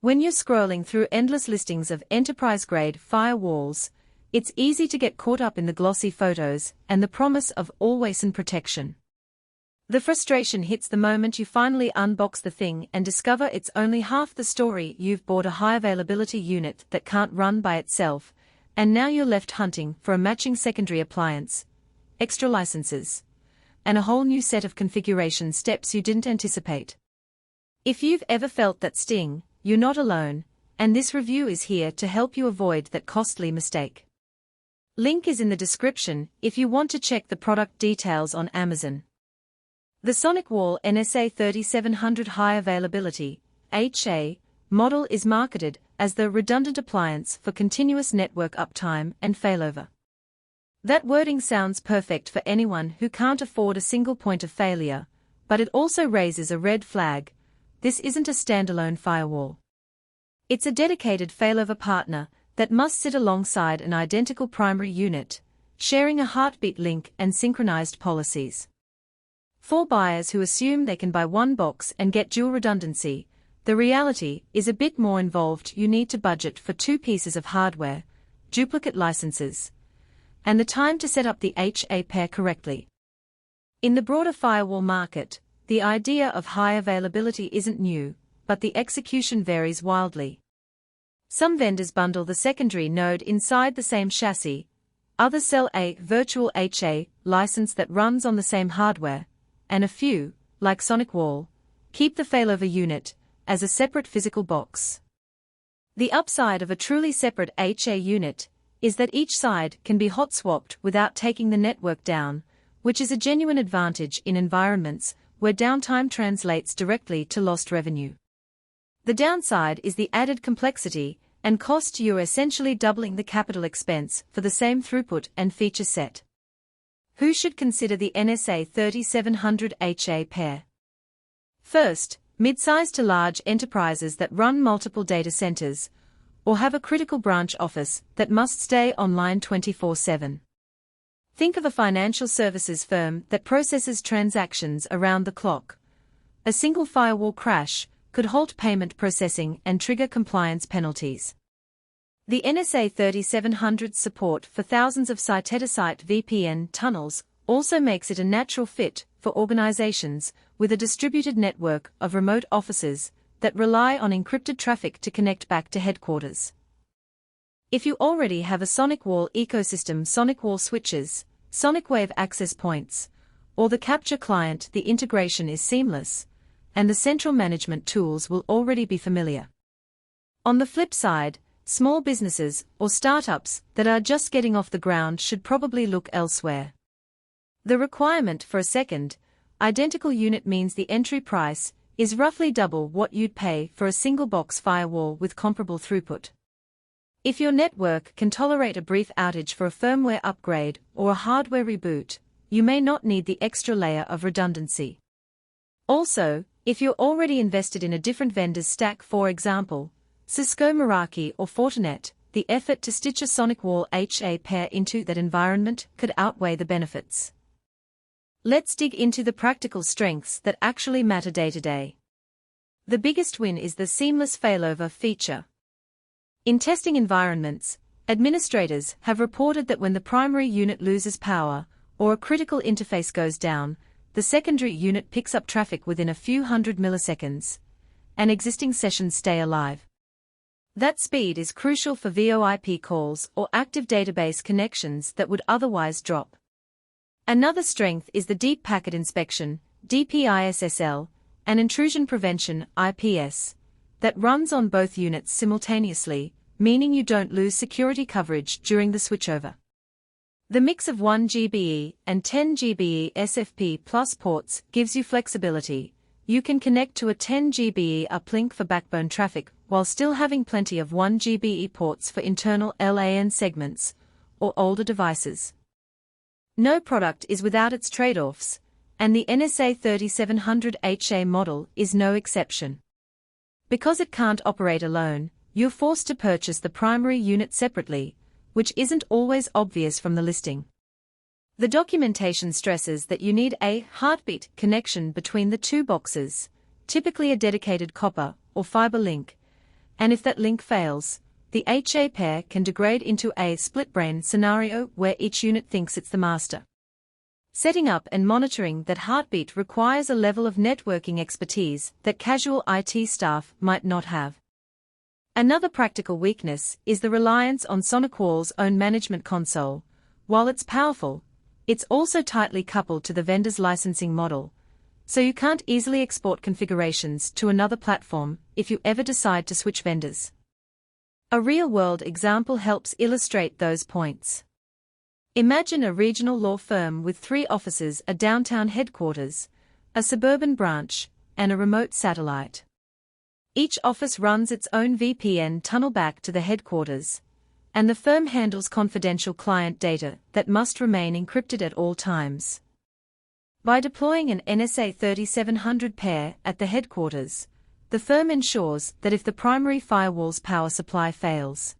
When you're scrolling through endless listings of enterprise-grade firewalls, it's easy to get caught up in the glossy photos and the promise of always-on protection. The frustration hits the moment you finally unbox the thing and discover it's only half the story. You've bought a high-availability unit that can't run by itself, and now you're left hunting for a matching secondary appliance, extra licenses, and a whole new set of configuration steps you didn't anticipate. If you've ever felt that sting, you're not alone, and this review is here to help you avoid that costly mistake. Link is in the description if you want to check the product details on Amazon. The SonicWall NSa3700 High Availability HA model is marketed as the redundant appliance for continuous network uptime and failover. That wording sounds perfect for anyone who can't afford a single point of failure, but it also raises a red flag. This isn't a standalone firewall. It's a dedicated failover partner that must sit alongside an identical primary unit, sharing a heartbeat link and synchronized policies. For buyers who assume they can buy one box and get dual redundancy, the reality is a bit more involved. You need to budget for two pieces of hardware, duplicate licenses, and the time to set up the HA pair correctly. In the broader firewall market, the idea of high availability isn't new, but the execution varies wildly. Some vendors bundle the secondary node inside the same chassis, others sell a virtual HA license that runs on the same hardware, and a few, like SonicWall, keep the failover unit as a separate physical box. The upside of a truly separate HA unit is that each side can be hot-swapped without taking the network down, which is a genuine advantage in environments where downtime translates directly to lost revenue. The downside is the added complexity and cost. You're essentially doubling the capital expense for the same throughput and feature set. Who should consider the NSa3700 HA pair? First, mid-size to large enterprises that run multiple data centers, or have a critical branch office that must stay online 24/7. Think of a financial services firm that processes transactions around the clock. A single firewall crash could halt payment processing and trigger compliance penalties. The NSa3700's support for thousands of site-to-site VPN tunnels also makes it a natural fit for organizations with a distributed network of remote offices that rely on encrypted traffic to connect back to headquarters. If you already have a SonicWall ecosystem, SonicWall switches, SonicWave access points, or the capture client, the integration is seamless, and the central management tools will already be familiar. On the flip side, small businesses or startups that are just getting off the ground should probably look elsewhere. The requirement for a second, identical unit means the entry price is roughly double what you'd pay for a single-box firewall with comparable throughput. If your network can tolerate a brief outage for a firmware upgrade or a hardware reboot, you may not need the extra layer of redundancy. Also, if you're already invested in a different vendor's stack, for example, Cisco, Meraki, or Fortinet, the effort to stitch a SonicWall HA pair into that environment could outweigh the benefits. Let's dig into the practical strengths that actually matter day to day. The biggest win is the seamless failover feature. In testing environments, administrators have reported that when the primary unit loses power, or a critical interface goes down, the secondary unit picks up traffic within a few hundred milliseconds, and existing sessions stay alive. That speed is crucial for VoIP calls or active database connections that would otherwise drop. Another strength is the Deep Packet Inspection, DPISSL, and Intrusion Prevention, IPS, that runs on both units simultaneously, meaning you don't lose security coverage during the switchover. The mix of 1 GBE and 10 GBE SFP plus ports gives you flexibility. You can connect to a 10 GBE uplink for backbone traffic while still having plenty of 1 GBE ports for internal LAN segments or older devices. No product is without its trade-offs, and the NSa3700 HA model is no exception. Because it can't operate alone, you're forced to purchase the primary unit separately, which isn't always obvious from the listing. The documentation stresses that you need a heartbeat connection between the two boxes, typically a dedicated copper or fiber link, And if that link fails, the HA pair can degrade into a split-brain scenario where each unit thinks it's the master. Setting up and monitoring that heartbeat requires a level of networking expertise that casual IT staff might not have. Another practical weakness is the reliance on SonicWall's own management console. While it's powerful, it's also tightly coupled to the vendor's licensing model, so you can't easily export configurations to another platform if you ever decide to switch vendors. A real-world example helps illustrate those points. Imagine a regional law firm with 3 offices: a downtown headquarters, a suburban branch, and a remote satellite. Each office runs its own VPN tunnel back to the headquarters, and the firm handles confidential client data that must remain encrypted at all times. By deploying an NSa3700 pair at the headquarters, the firm ensures that if the primary firewall's power supply fails,